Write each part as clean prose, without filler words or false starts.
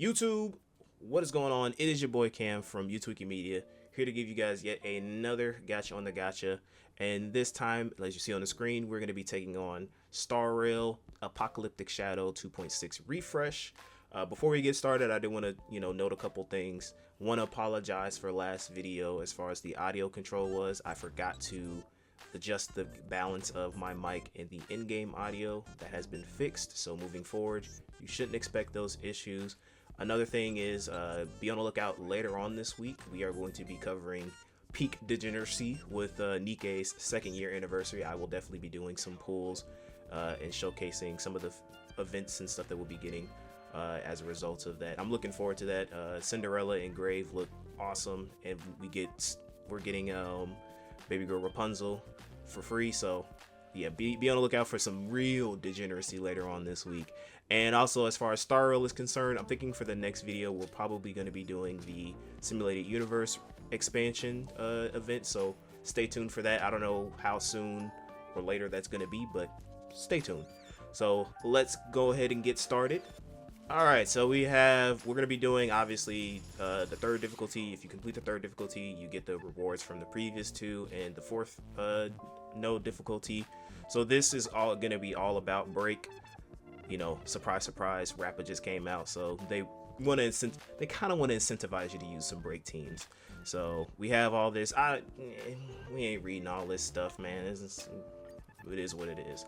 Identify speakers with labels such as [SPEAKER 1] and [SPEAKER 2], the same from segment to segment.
[SPEAKER 1] YouTube, what is going on? It is your boy Cam from Tweeking Media, here to give you guys yet another gacha on the gacha. And this time, as you see on the screen, we're going to be taking on Star Rail Apocalyptic Shadow 2.6 refresh. Before we get started, I did want to note a couple things. Want to apologize for last video as far as the audio control was. I forgot to adjust the balance of my mic in the in-game audio. That has been fixed, so moving forward you shouldn't expect those issues. Another thing is be on the lookout later on this week. We are going to be covering Peak Degeneracy with Nikke's second year anniversary. I will definitely be doing some pulls and showcasing some of the events and stuff that we'll be getting as a result of that. I'm looking forward to that. Cinderella and Grave look awesome, and we're getting baby girl Rapunzel for free, so yeah, be on the lookout for some real degeneracy later on this week. And also, as far as Star Rail is concerned, I'm thinking for the next video we're probably going to be doing the Simulated Universe expansion event, so stay tuned for that. I don't know how soon or later that's going to be, but stay tuned. So let's go ahead and get started. Alright, so we're going to be doing, obviously, the third difficulty. If you complete the third difficulty, you get the rewards from the previous two, and the fourth node difficulty. So this is all going to be all about break. Surprise, surprise, Rappa just came out, so they kind of want to incentivize you to use some break teams. So we have all this. We ain't reading all this stuff, man. It is what it is.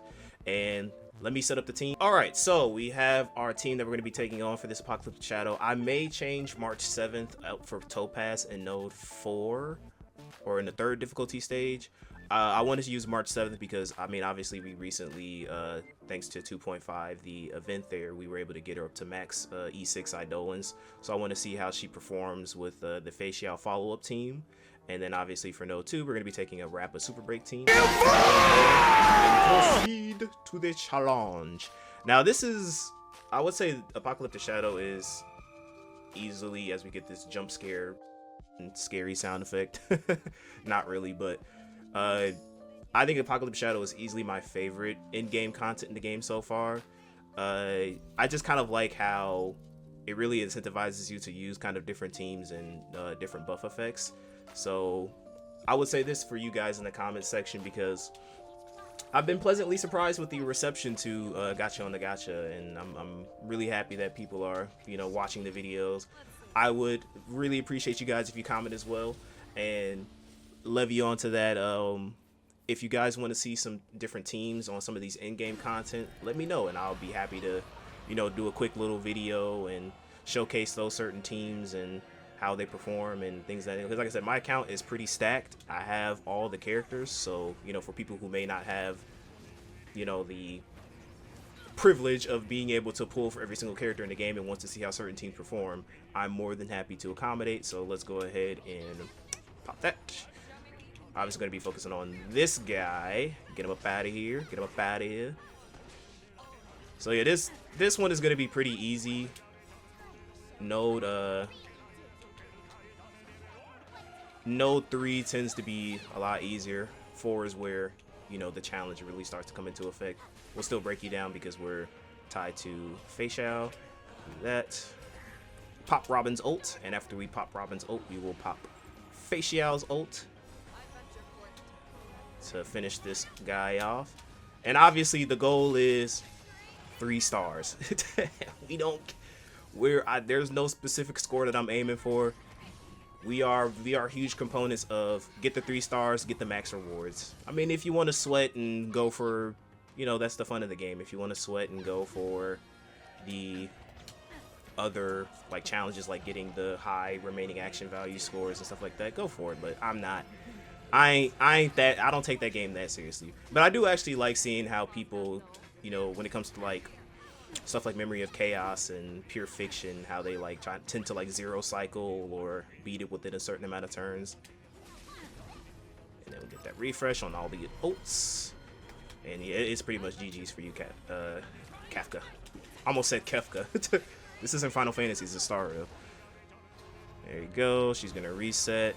[SPEAKER 1] And let me set up the team. All right, so we have our team that we're going to be taking on for this Apocalyptic Shadow. I may change March 7th out for Topaz and Node 4, or in the third difficulty stage. I wanted to use March 7th because, I mean, obviously we recently, thanks to 2.5, the event there, we were able to get her up to max E6 Eidolons. So I want to see how she performs with the Fexiaxo follow-up team. And then obviously for Node 2, we're going to be taking a Rappa Super Break team. And proceed to the challenge. Now this is, I would say Apocalyptic Shadow is easily, as we get this jump scare and scary sound effect. Not really, but I think Apocalyptic Shadow is easily my favorite in-game content in the game so far. I just kind of like how it really incentivizes you to use kind of different teams and different buff effects. So I would say this for you guys in the comments section, because I've been pleasantly surprised with the reception to Gacha on the Gacha, and I'm really happy that people are watching the videos. I would really appreciate you guys if you comment as well, and levy onto that. If you guys want to see some different teams on some of these in-game content, let me know, and I'll be happy to do a quick little video and showcase those certain teams and how they perform and things like that. Because like I said, my account is pretty stacked. I have all the characters, so for people who may not have the privilege of being able to pull for every single character in the game and wants to see how certain teams perform, I'm more than happy to accommodate. So let's go ahead and pop that. I'm just going to be focusing on this guy. Get him up out of here. Get him up out of here. So yeah, this one is going to be pretty easy. Node 3 tends to be a lot easier. 4 is where the challenge really starts to come into effect. We'll still break you down because we're tied to Fexiaxo. Do that. Pop Robin's ult, and after we pop Robin's ult, we will pop Fexiaxo's ult to finish this guy off. And obviously the goal is 3 stars. There's no specific score that I'm aiming for. We are huge components of get the 3 stars, get the max rewards. I mean, if you want to sweat and go for, that's the fun of the game. If you want to sweat and go for the other challenges, like getting the high remaining action value scores and stuff like that, go for it. But I'm not. I don't take that game that seriously. But I do actually like seeing how people, when it comes to stuff like Memory of Chaos and Pure Fiction, how they tend to zero cycle or beat it within a certain amount of turns. And then we'll get that refresh on all the ults. And yeah, it's pretty much GG's for you, Kafka. Almost said Kefka. This isn't Final Fantasy, it's a Star Rail. There you go. She's gonna reset.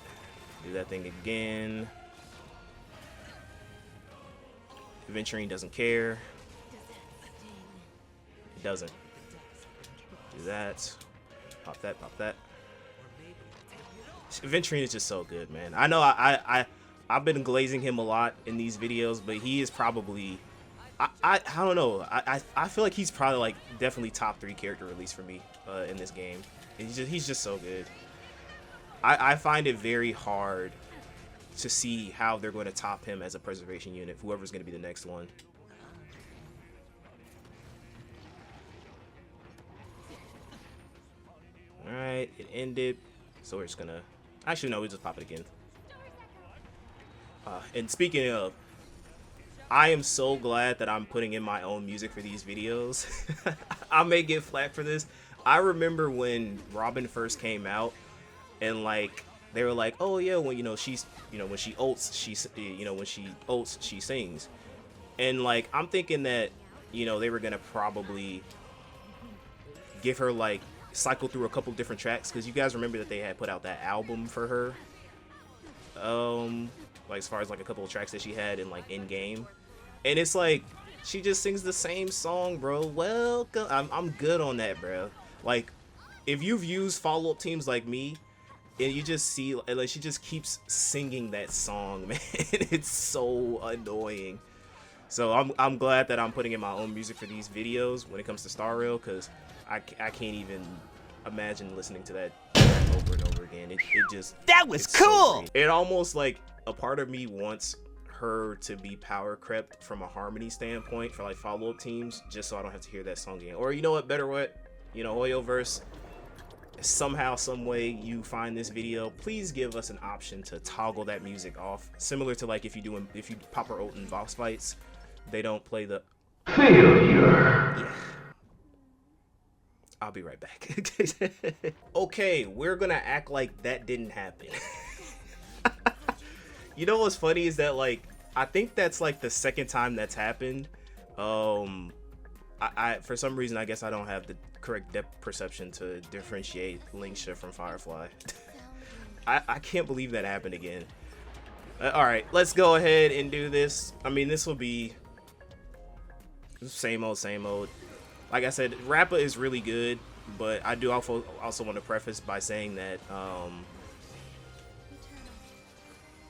[SPEAKER 1] Do that thing again. Adventuring doesn't care. It doesn't. Do that. Pop that, pop that. Venturine is just so good, man. I know I've been glazing him a lot in these videos, but he is probably I don't know. I feel like he's probably like definitely top 3 character release for me in this game. He's just so good. I find it very hard to see how they're going to top him as a preservation unit, whoever's going to be the next one. Alright, it ended. So we're just gonna... Actually, no, we'll just pop it again. And speaking of, I am so glad that I'm putting in my own music for these videos. I may get flack for this. I remember when Robin first came out, and like they were like, "Oh yeah, when when she ults, she sings," and like I'm thinking that they were gonna probably give her like cycle through a couple different tracks, because you guys remember that they had put out that album for her. Like as far as like a couple of tracks that she had in like in game, and it's like she just sings the same song, bro. Welcome. I'm good on that, bro. Like if you've used follow-up teams like me, and you just see like she just keeps singing that song, man. It's so annoying. So I'm glad that I'm putting in my own music for these videos when it comes to Star Rail, because I can't even imagine listening to that over and over again. It just
[SPEAKER 2] that was cool.
[SPEAKER 1] So it almost like a part of me wants her to be power crept from a harmony standpoint for like follow-up teams, just so I don't have to hear that song again. Or you know what, better what, Hoyoverse, somehow, some way you find this video, please give us an option to toggle that music off, similar to like if you pop her ult in boss fights, they don't play the failure. Yeah. I'll be right back. Okay, we're gonna act like that didn't happen. You know what's funny is that like I think that's like the second time that's happened. I for some reason I guess I don't have the correct depth perception to differentiate Lingsha from Firefly. I can't believe that happened again. All right, let's go ahead and do this. I mean, this will be same old, same old. Like I said, Rappa is really good, but I do also want to preface by saying that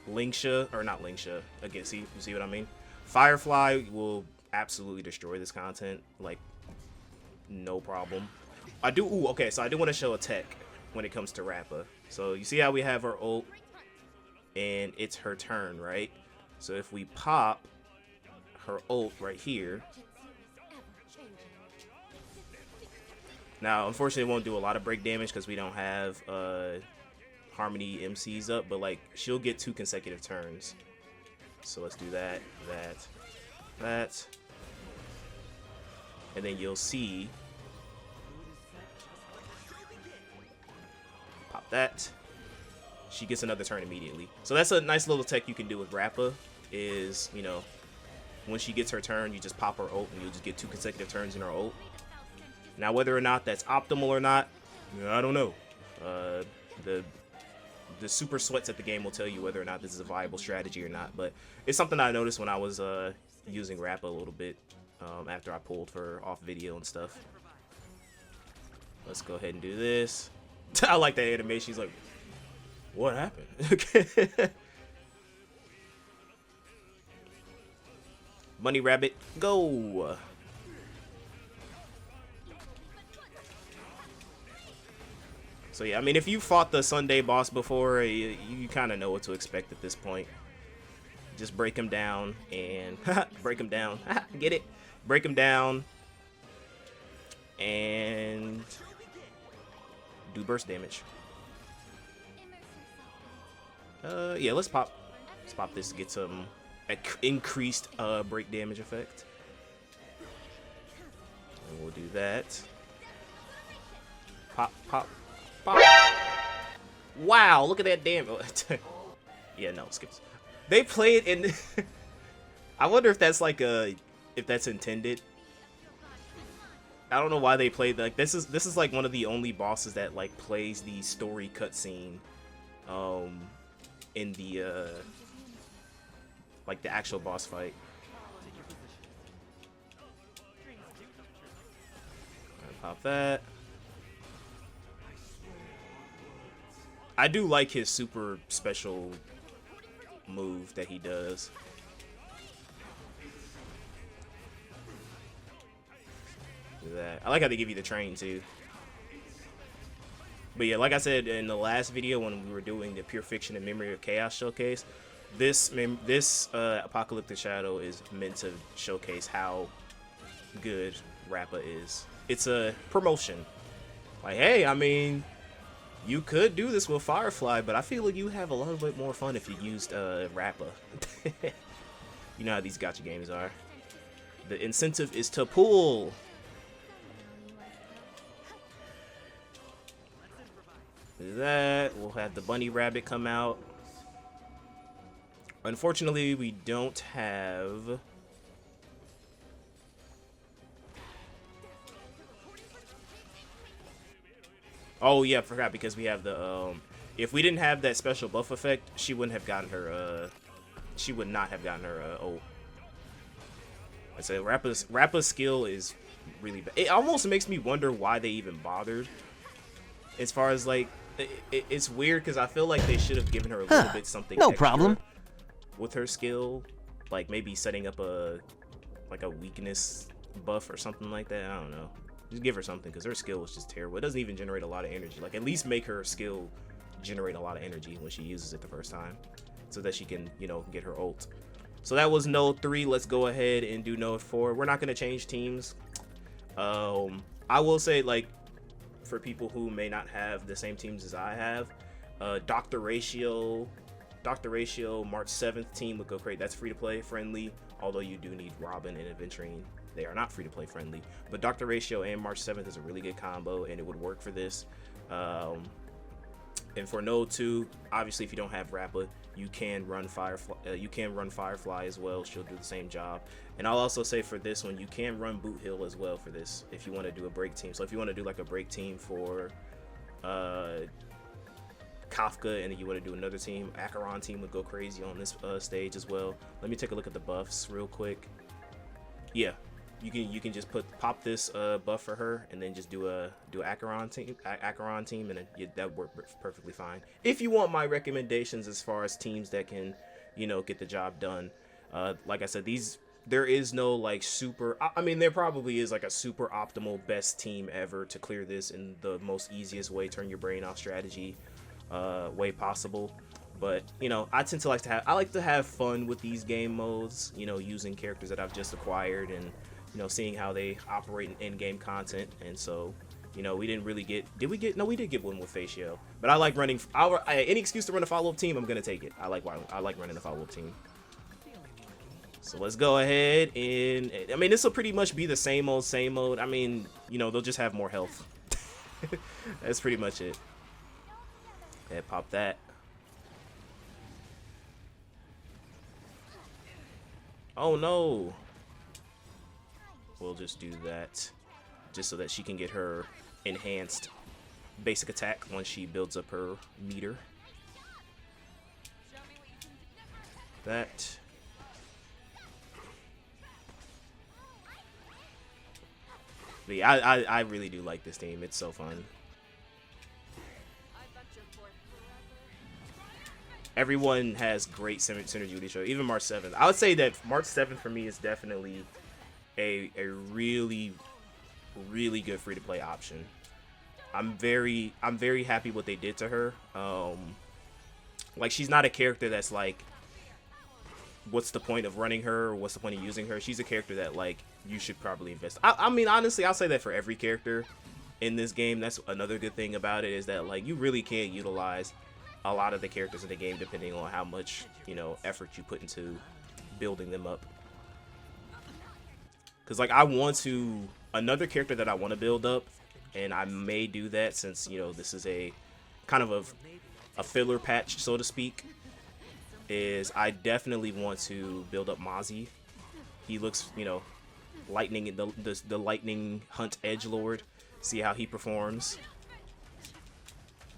[SPEAKER 1] Lingsha, or not Lingsha, again, you see what I mean? Firefly will absolutely destroy this content, like, no problem. Okay, so I do want to show a tech when it comes to Rappa. So you see how we have her ult, and it's her turn, right? So if we pop her ult right here, now unfortunately it won't do a lot of break damage because we don't have Harmony MCs up, but like she'll get 2 consecutive turns. So let's do that, and then you'll see, pop that, she gets another turn immediately. So that's a nice little tech you can do with Rappa, is when she gets her turn, you just pop her ult and you'll just get 2 consecutive turns in her ult. Now whether or not that's optimal or not, I don't know. The super sweats at the game will tell you whether or not this is a viable strategy or not, but it's something I noticed when I was using Rappa a little bit after I pulled for off video and stuff. Let's go ahead and do this. I like that animation. She's like, what happened? Okay. Bunny rabbit, go. So yeah, I mean, if you fought the Sunday boss before, you kind of know what to expect at this point. Just break him down and break him down. Get it? Break him down and do burst damage. Yeah, let's pop this to get some increased break damage effect. And we'll do that. Pop, pop. Wow, look at that damn. Yeah, no, skips. They play it in. I wonder if that's like if that's intended. I don't know why they played like this is like one of the only bosses that like plays the story cutscene in the like the actual boss fight. Pop that. I do like his super special move that he does. That I like how they give you the train too. But yeah, like I said in the last video when we were doing the Pure Fiction and Memory of Chaos showcase, this Apocalyptic Shadow is meant to showcase how good Rappa is. It's a promotion. Like, hey, I mean, you could do this with Firefly, but I feel like you have a little bit more fun if you used Rappa. You know how these gacha games are. The incentive is to pull. That we'll have the bunny rabbit come out. Unfortunately, we don't have oh yeah, I forgot because we have the if we didn't have that special buff effect, she wouldn't have gotten her she would not have gotten her ult. I said Rappa's skill is really bad. It almost makes me wonder why they even bothered. As far as like it's weird because I feel like they should have given her a little bit something
[SPEAKER 2] no
[SPEAKER 1] extra
[SPEAKER 2] problem
[SPEAKER 1] with her skill, like maybe setting up a weakness buff or something like that. I don't know. Just give her something because her skill is just terrible. It doesn't even generate a lot of energy. Like at least make her skill generate a lot of energy when she uses it the first time, so that she can, you know, get her ult. So that was node 3. Let's go ahead and do node 4. We're not gonna change teams. I will say, like, for people who may not have the same teams as I have, Dr. Ratio March 7th team would go great. That's free to play friendly, although you do need Robin and Aventurine. They are not free to play friendly, but Dr. Ratio and March 7th is a really good combo and it would work for this. And for node 2, obviously if you don't have Rappa, you can run Firefly as well. She'll do the same job. And I'll also say for this one, you can run Boot Hill as well for this if you want to do a break team. So if you want to do like a break team for Kafka, and then you want to do another team, Acheron team would go crazy on this stage as well. Let me take a look at the buffs real quick. Yeah, you can just pop this buff for her, and then just do Acheron team, and that works perfectly fine. If you want my recommendations as far as teams that can, you know, get the job done, like I said, there is no like super. I mean, there probably is like a super optimal best team ever to clear this in the most easiest way, turn your brain off strategy way possible. But you know, I tend to like to have fun with these game modes, you know, using characters that I've just acquired and, you know, seeing how they operate in in-game content. And so, you know, we didn't really get, we did get one with Fexiaxo, but I like running any excuse to run a follow-up team. I'm gonna take it. I like running a follow-up team. So let's go ahead and, I mean, this will pretty much be the same mode. I mean, you know, they'll just have more health. That's pretty much it. Yeah, pop that. Oh no. We'll just do that just so that she can get her enhanced basic attack once she builds up her meter. That. But yeah, I really do like this team. It's so fun. Everyone has great synergy with each other. Even March 7th. I would say that March 7th for me is definitely a really good free to play option. I'm very happy what they did to her. Like, she's not a character that's like, what's the point of running her, or what's the point of using her? She's a character that, like, you should probably invest. I mean, honestly, I'll say that for every character in this game. That's another good thing about it, is that, like, you really can't utilize a lot of the characters in the game depending on how much, you know, effort you put into building them up. Because, like, another character that I want to build up, and I may do that since, you know, this is a kind of a filler patch, so to speak, is I definitely want to build up Mozzie. He looks, you know, lightning, the lightning hunt edgelord. See how he performs,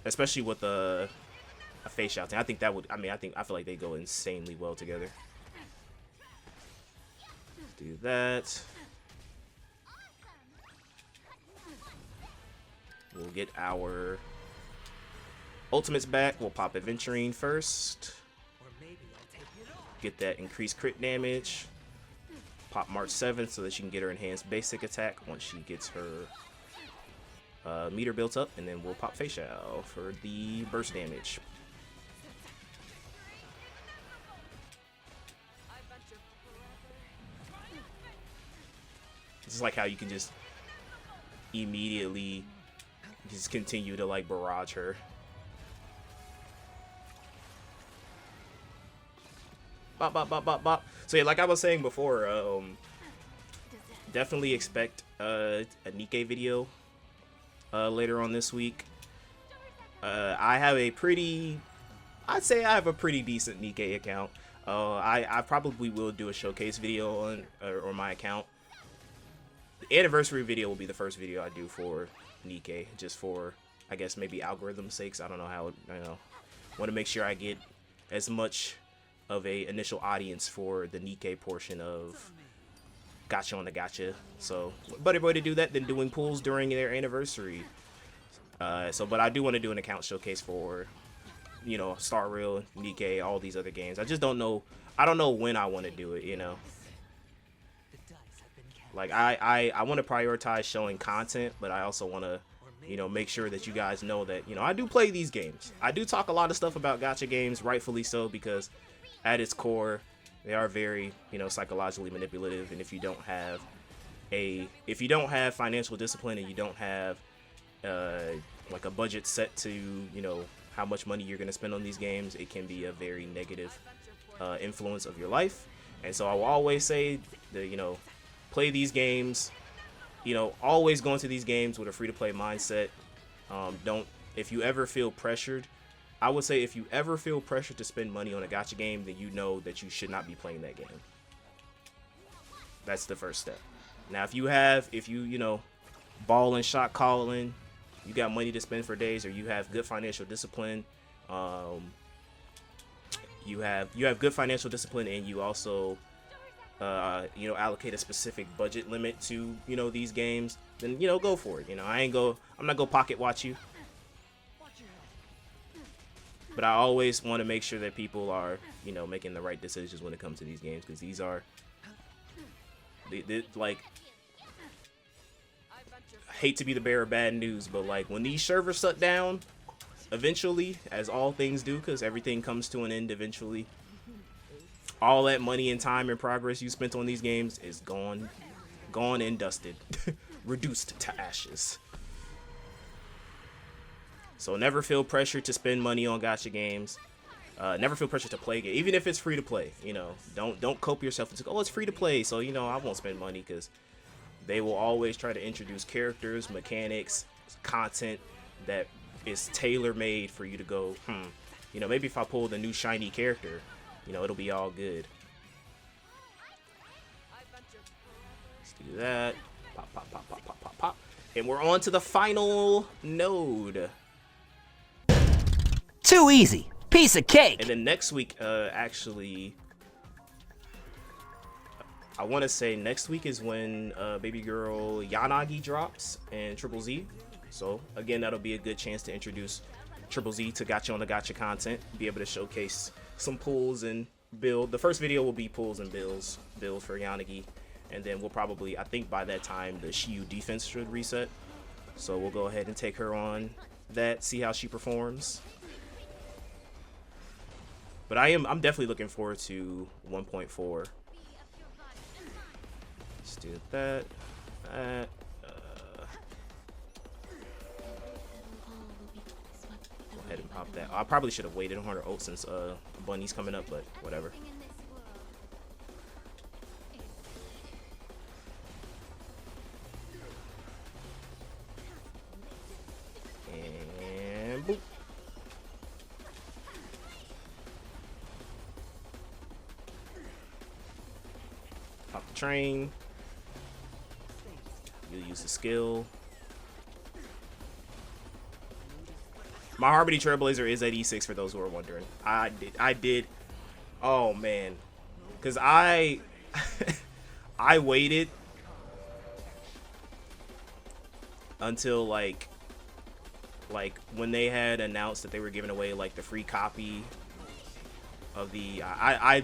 [SPEAKER 1] especially with a Fexiaxo. I think that would. I feel like they go insanely well together. Do that. We'll get our Ultimate's back. We'll pop Adventuring first. Get that increased crit damage. Pop March 7th so that she can get her enhanced basic attack once she gets her meter built up. And then we'll pop Fexiaxo for the burst damage. This is like how you can just immediately just continue to like barrage her. Bop, bop, bop, bop, bop. So yeah, like I was saying before, definitely expect a Nikke video later on this week. I have a pretty, I'd say I have a pretty decent Nikke account. I probably will do a showcase video on or my account. The anniversary video will be the first video I do for Nikke, just for, I guess, maybe algorithm sakes. I don't know how, want to make sure I get as much of a initial audience for the Nikke portion of Gacha on the Gacha. So, better way to do that than doing pulls during their anniversary. But I do want to do an account showcase for, Star Rail, Nikke, all these other games. I just don't know. I don't know when I want to do it, Like, I want to prioritize showing content, but I also want to, make sure that you guys know that, I do play these games. I do talk a lot of stuff about gacha games, rightfully so, because at its core, they are very, psychologically manipulative. And if you don't have financial discipline and you don't have, like a budget set to, how much money you're going to spend on these games, it can be a very negative, influence of your life. And so I will always say that, play these games, always go into these games with a free-to-play mindset. If you ever feel pressured, I would say if you ever feel pressured to spend money on a gacha game, then you know that you should not be playing that game. That's the first step. Now, if you ball and shot calling, you got money to spend for days, or you have good financial discipline, you have good financial discipline, and you also allocate a specific budget limit to these games, then go for it. I'm not gonna pocket watch you, but I always want to make sure that people are making the right decisions when it comes to these games, because these are like, I hate to be the bearer of bad news, but like when these servers shut down eventually, as all things do, because everything comes to an end eventually, all that money and time and progress you spent on these games is gone and dusted, reduced to ashes. So never feel pressure to spend money on gacha games. Never feel pressure to play game, even if it's free to play. Don't cope yourself into, oh, it's free to play, so I won't spend money, because they will always try to introduce characters, mechanics, content that is tailor-made for you to go, maybe if I pull the new shiny character, it'll be all good. Let's do that. Pop, pop, pop, pop, pop, pop, pop. And we're on to the final node.
[SPEAKER 2] Too easy. Piece of cake.
[SPEAKER 1] And then next week, actually, I want to say next week is when baby girl Yanagi drops and Triple Z. So again, that'll be a good chance to introduce Triple Z to Gacha on the Gacha content, be able to showcase some pulls and build. The first video will be pulls and build for Yanagi, and then we'll probably, I think by that time, the Shiyu defense should reset. So we'll go ahead and take her on that, see how she performs. But I'm definitely looking forward to 1.4. Let's do that. Go ahead and pop that. I probably should have waited on her ult since Bunny's coming up, but whatever. And boop. Pop the train. You'll use the skill. My Harmony Trailblazer is at E6 for those who are wondering. I did. Oh man, because I waited until like like when they had announced that they were giving away like the free copy of the I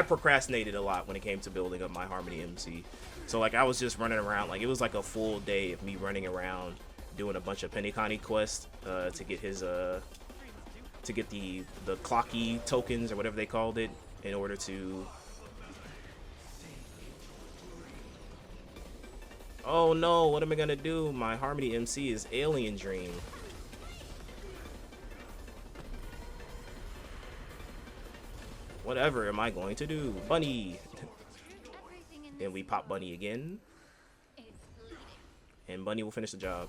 [SPEAKER 1] procrastinated a lot when it came to building up my Harmony MC. So like I was just running around, like it was like a full day of me running around doing a bunch of Penny quests to get his to get the clocky tokens or whatever they called it in order to. Oh no, what am I gonna do? My Harmony MC is Alien Dream. Whatever am I going to do? Bunny! Then we pop Bunny again. And Bunny will finish the job.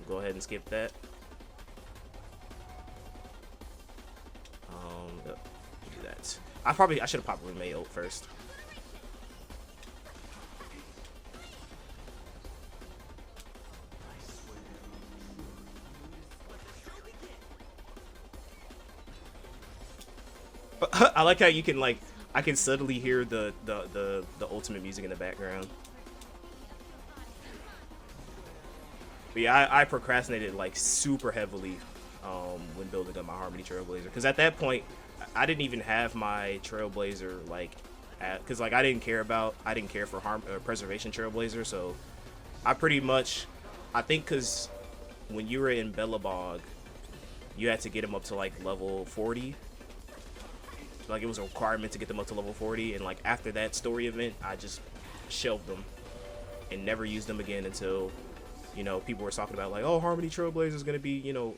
[SPEAKER 1] We'll go ahead and skip that. Do that. I should have popped Romeo first. I like how you can like I can suddenly hear the ultimate music in the background. But yeah, I procrastinated like super heavily when building up my Harmony Trailblazer, because at that point I didn't even have my Trailblazer like because like I didn't care for Preservation Trailblazer, so I pretty much I think because when you were in Bellabog you had to get him up to like level 40. Like it was a requirement to get them up to level 40, and like after that story event I just shelved them and never used them again until, you know, people were talking about like, oh, Harmony Trailblazer is gonna be, you know,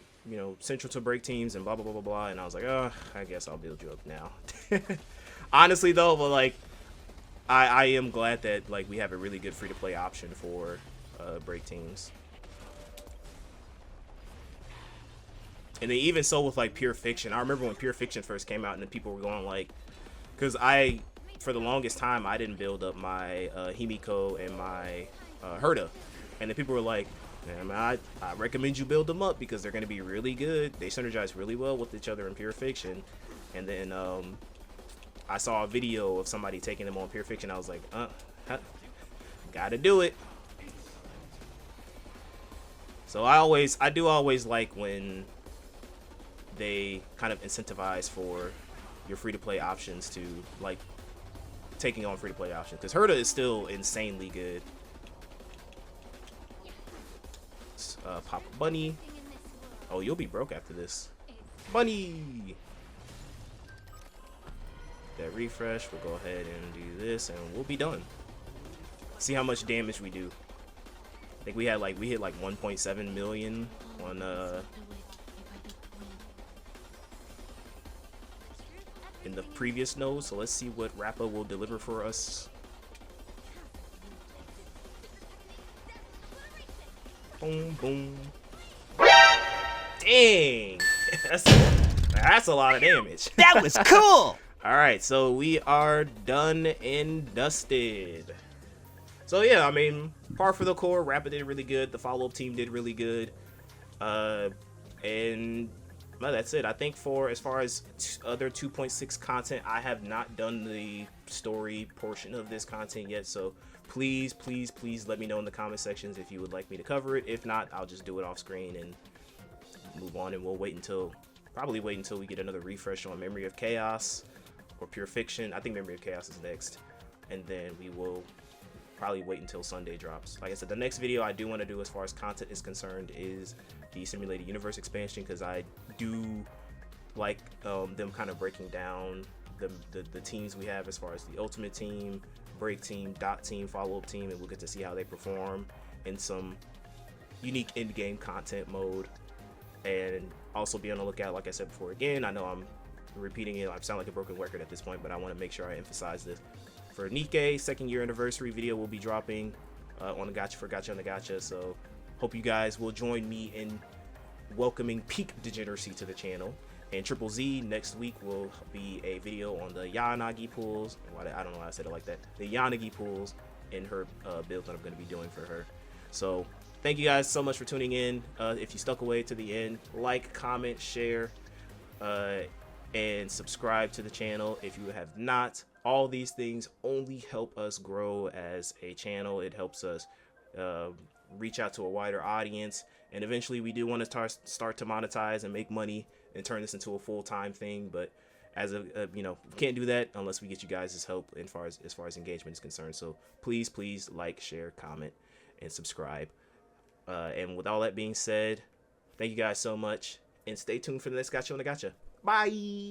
[SPEAKER 1] central to break teams and blah blah blah blah blah, and I was like, oh, I guess I'll build you up now. Honestly though, but like I am glad that like we have a really good free-to-play option for break teams. And then even so with like Pure Fiction, I remember when Pure Fiction first came out and then people were going like, because for the longest time I didn't build up my Himiko and my Hoorah, and then people were like, man, I recommend you build them up because they're going to be really good. They synergize really well with each other in Pure Fiction. And then I saw a video of somebody taking them on Pure Fiction. I was like, gotta do it. So I do always like when they kind of incentivize for your free-to-play options to like taking on free-to-play options, because Hoorah is still insanely good. Pop Bunny. Oh, you'll be broke after this. Bunny! That refresh, we'll go ahead and do this and we'll be done. See how much damage we do. I think we hit like 1.7 million on in the previous node, so let's see what Rappa will deliver for us. Boom, boom. Dang! That's a lot of damage.
[SPEAKER 2] That was cool!
[SPEAKER 1] Alright, so we are done and dusted. So yeah, I mean, par for the core, Rappa did really good, the follow-up team did really good. And well, that's it. I think for as far as other 2.6 content, I have not done the story portion of this content yet, so please let me know in the comment sections if you would like me to cover it. If not, I'll just do it off screen and move on, and we'll probably wait until we get another refresh on Memory of Chaos or Pure Fiction. I think Memory of Chaos is next, and then we will probably wait until Sunday drops. Like I said, the next video I do want to do as far as content is concerned is the Simulated Universe expansion, because I do like them kind of breaking down the teams we have as far as the Ultimate Team, Break Team, Dot Team, Follow-Up Team, and we'll get to see how they perform in some unique in-game content mode. And also be on the lookout, like I said before, again, I know I'm repeating it, I sound like a broken record at this point, but I want to make sure I emphasize this. For Nikkei, 2nd year anniversary video will be dropping on the Gacha for Gacha on the Gacha, so hope you guys will join me in welcoming peak degeneracy to the channel. And Triple Z next week will be a video on the Yanagi pools. I don't know why I said it like that. The Yanagi pools and her build that I'm going to be doing for her. So thank you guys so much for tuning in. If you stuck away to the end, like, comment, share, and subscribe to the channel if you have not. All these things only help us grow as a channel. It helps us reach out to a wider audience, and eventually we do want to start to monetize and make money and turn this into a full-time thing. But as we can't do that unless we get you guys' help as far as engagement is concerned. So please like, share, comment, and subscribe. And with all that being said, thank you guys so much, and stay tuned for the next Gacha on the Gacha. Bye.